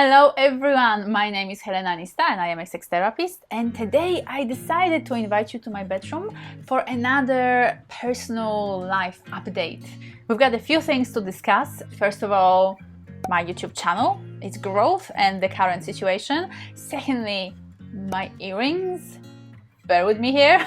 Hello everyone, my name is Helena Nista and I am a sex therapist, and today I decided to invite you to my bedroom for another personal life update. We've got a few things to discuss. First of all, my YouTube channel, its growth and the current situation. Secondly, my earrings. Bear with me here.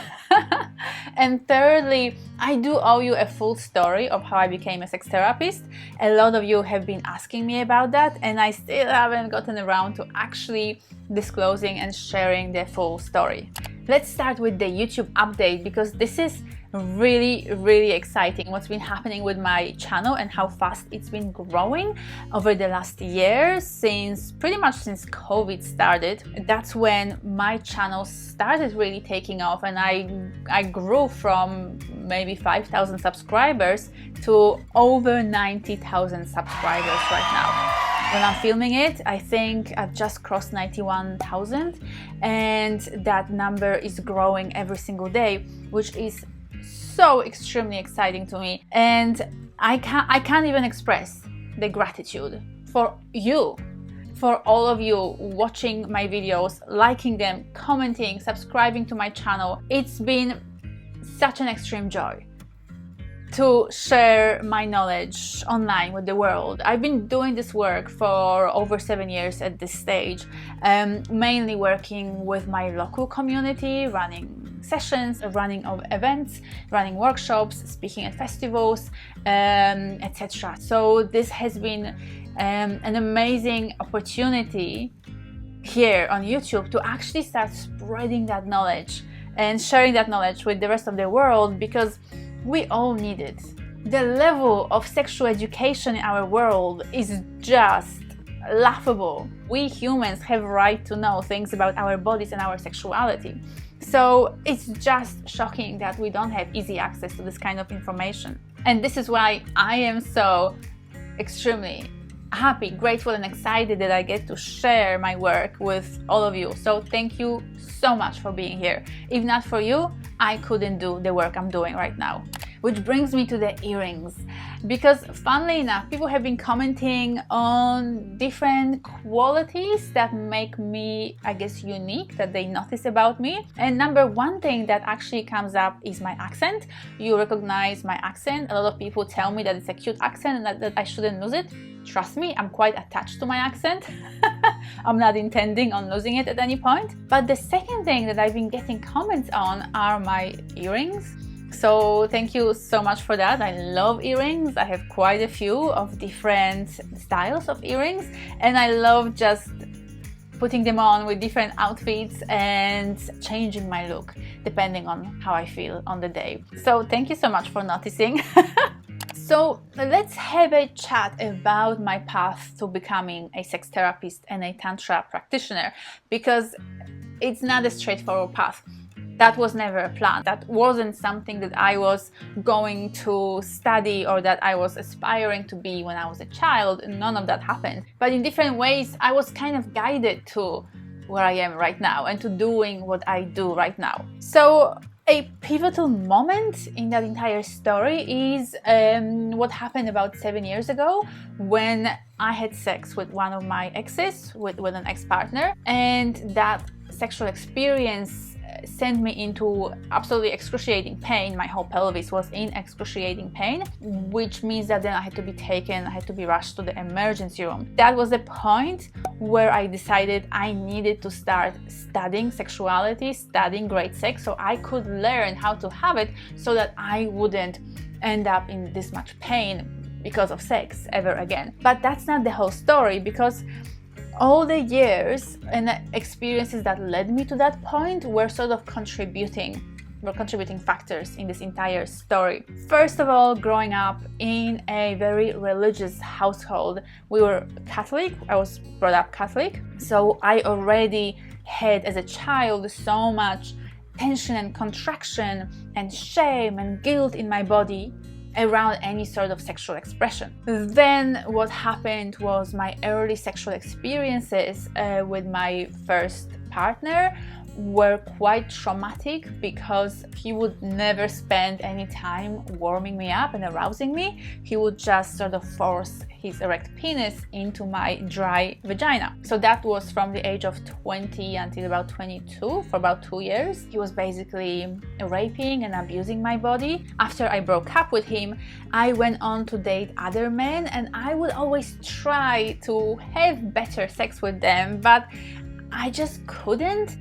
And thirdly, I do owe you a full story of how I became a sex therapist. A lot of you have been asking me about that, and I still haven't gotten around to actually disclosing and sharing the full story. Let's start with the YouTube update, because this is really exciting what's been happening with my channel and how fast it's been growing over the last year, pretty much since COVID started. That's when my channel started really taking off, and I grew from maybe 5,000 subscribers to over 90,000 subscribers right now. When I'm filming it, I think I've just crossed 91,000, and that number is growing every single day, which is so extremely exciting to me. And I can't even express the gratitude for you, for all of you watching my videos, liking them, commenting, subscribing to my channel. It's been such an extreme joy to share my knowledge online with the world. I've been doing this work for over 7 years at this stage, mainly working with my local community, running sessions, running of events, running workshops, speaking at festivals, etc. So this has been an amazing opportunity here on YouTube to actually start spreading that knowledge and sharing that knowledge with the rest of the world, because we all need it. The level of sexual education in our world is just laughable. We humans have a right to know things about our bodies and our sexuality. So it's just shocking that we don't have easy access to this kind of information. And this is why I am so extremely happy, grateful and excited that I get to share my work with all of you. So thank you so much for being here. If not for you, I couldn't do the work I'm doing right now. Which brings me to the earrings, because funnily enough, people have been commenting on different qualities that make me, I guess, unique, that they notice about me. And number one thing that actually comes up is my accent. You recognize my accent. A lot of people tell me that it's a cute accent and that I shouldn't lose it. Trust me, I'm quite attached to my accent. I'm not intending on losing it at any point. But the second thing that I've been getting comments on are my earrings. So thank you so much for that. I love earrings. I have quite a few of different styles of earrings, and I love just putting them on with different outfits and changing my look depending on how I feel on the day. So thank you so much for noticing. So let's have a chat about my path to becoming a sex therapist and a Tantra practitioner, because it's not a straightforward path. That was never a plan. That wasn't something that I was going to study or that I was aspiring to be when I was a child. None of that happened. But in different ways, I was kind of guided to where I am right now and to doing what I do right now. So a pivotal moment in that entire story is what happened about 7 years ago, when I had sex with one of my exes, with an ex-partner, and that sexual experience sent me into absolutely excruciating pain. My whole pelvis was in excruciating pain, which means that then I had to be rushed to the emergency room. That was the point where I decided I needed to start studying sexuality, studying great sex, so I could learn how to have it, so that I wouldn't end up in this much pain because of sex ever again. But that's not the whole story, because all the years and the experiences that led me to that point were sort of contributing factors in this entire story. First of all, growing up in a very religious household. We were Catholic. I was brought up Catholic. So I already had, as a child, so much tension and contraction and shame and guilt in my body around any sort of sexual expression. Then what happened was my early sexual experiences with my first partner were quite traumatic because he would never spend any time warming me up and arousing me. He would just sort of force his erect penis into my dry vagina. So that was from the age of 20 until about 22, for about 2 years. He was basically raping and abusing my body. After I broke up with him, I went on to date other men, and I would always try to have better sex with them, but I just couldn't.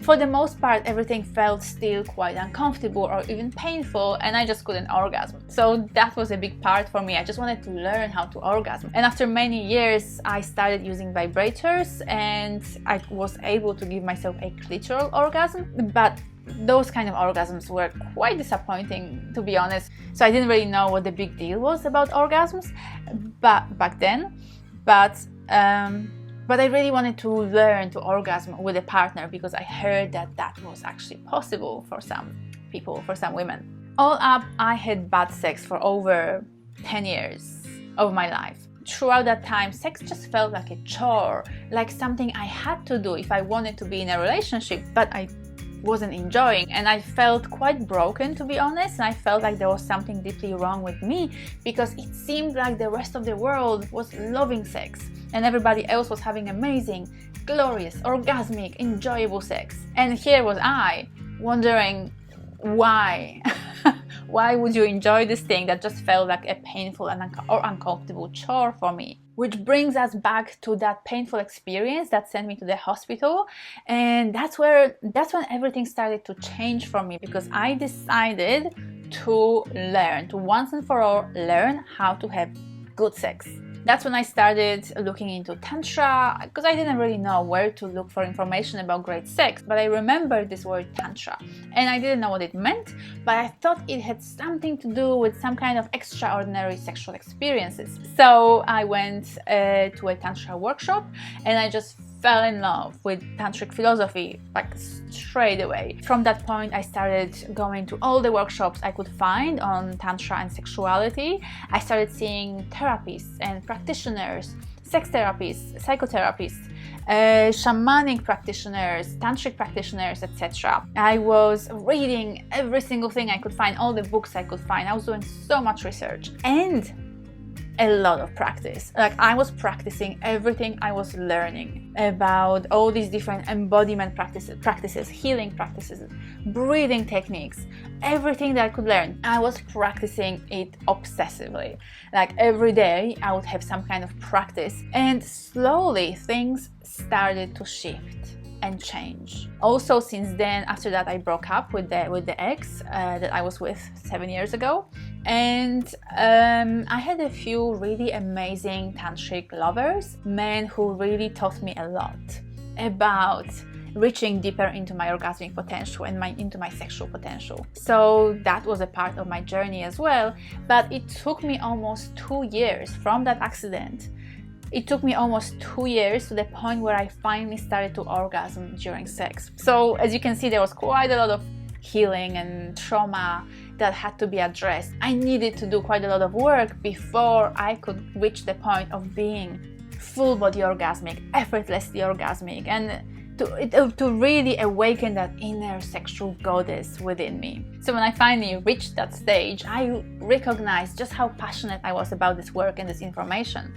For the most part, everything felt still quite uncomfortable or even painful, and I just couldn't orgasm. So that was a big part for me. I just wanted to learn how to orgasm. And after many years, I started using vibrators, and I was able to give myself a clitoral orgasm, but those kind of orgasms were quite disappointing, to be honest. So I didn't really know what the big deal was about orgasms back then. But I really wanted to learn to orgasm with a partner because I heard that that was actually possible for some people, for some women. All up, I had bad sex for over 10 years of my life. Throughout that time, sex just felt like a chore, like something I had to do if I wanted to be in a relationship, but I wasn't enjoying, and I felt quite broken, to be honest, and I felt like there was something deeply wrong with me because it seemed like the rest of the world was loving sex and everybody else was having amazing, glorious, orgasmic, enjoyable sex. And here was I, wondering why. Why would you enjoy this thing that just felt like a painful or uncomfortable chore for me? Which brings us back to that painful experience that sent me to the hospital. And that's when everything started to change for me, because I decided to once and for all learn how to have good sex. That's when I started looking into Tantra, because I didn't really know where to look for information about great sex, but I remembered this word Tantra, and I didn't know what it meant, but I thought it had something to do with some kind of extraordinary sexual experiences. So I went to a Tantra workshop, and I just fell in love with tantric philosophy, like straight away. From that point, I started going to all the workshops I could find on Tantra and sexuality. I started seeing therapists and practitioners, sex therapists, psychotherapists, shamanic practitioners, tantric practitioners, etc. I was reading every single thing I could find, all the books I could find. I was doing so much research and a lot of practice. Like, I was practicing everything I was learning about all these different embodiment practices, healing practices, breathing techniques, everything that I could learn. I was practicing it obsessively. Like, every day I would have some kind of practice, and slowly things started to shift and change. Also, since then, after that, I broke up with the ex that I was with 7 years ago, and I had a few really amazing tantric lovers, men who really taught me a lot about reaching deeper into my orgasmic potential and into my sexual potential. So that was a part of my journey as well, but it took me almost 2 years from that accident. It took me almost 2 years to the point where I finally started to orgasm during sex. So as you can see, there was quite a lot of healing and trauma that had to be addressed. I needed to do quite a lot of work before I could reach the point of being full body orgasmic, effortlessly orgasmic, and to really awaken that inner sexual goddess within me. So when I finally reached that stage, I recognized just how passionate I was about this work and this information.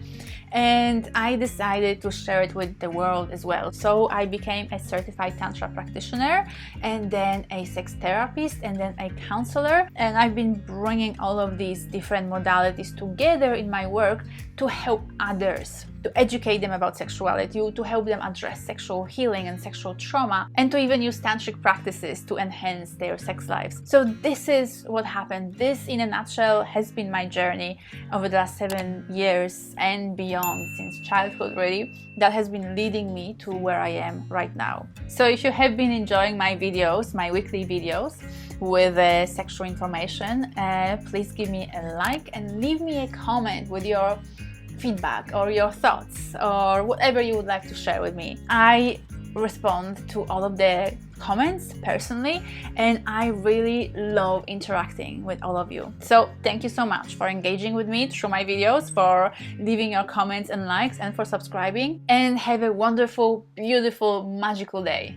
And I decided to share it with the world as well. So I became a certified Tantra practitioner, and then a sex therapist, and then a counselor. And I've been bringing all of these different modalities together in my work to help others, to educate them about sexuality, to help them address sexual healing and sexual trauma, and to even use tantric practices to enhance their sex lives. So this is what happened. This, in a nutshell, has been my journey over the last 7 years and beyond, since childhood really, that has been leading me to where I am right now. So if you have been enjoying my videos, my weekly videos with sexual information, please give me a like and leave me a comment with your feedback or your thoughts or whatever you would like to share with me. I respond to all of the comments personally, and I really love interacting with all of you. So thank you so much for engaging with me through my videos, for leaving your comments and likes, and for subscribing, and have a wonderful, beautiful, magical day.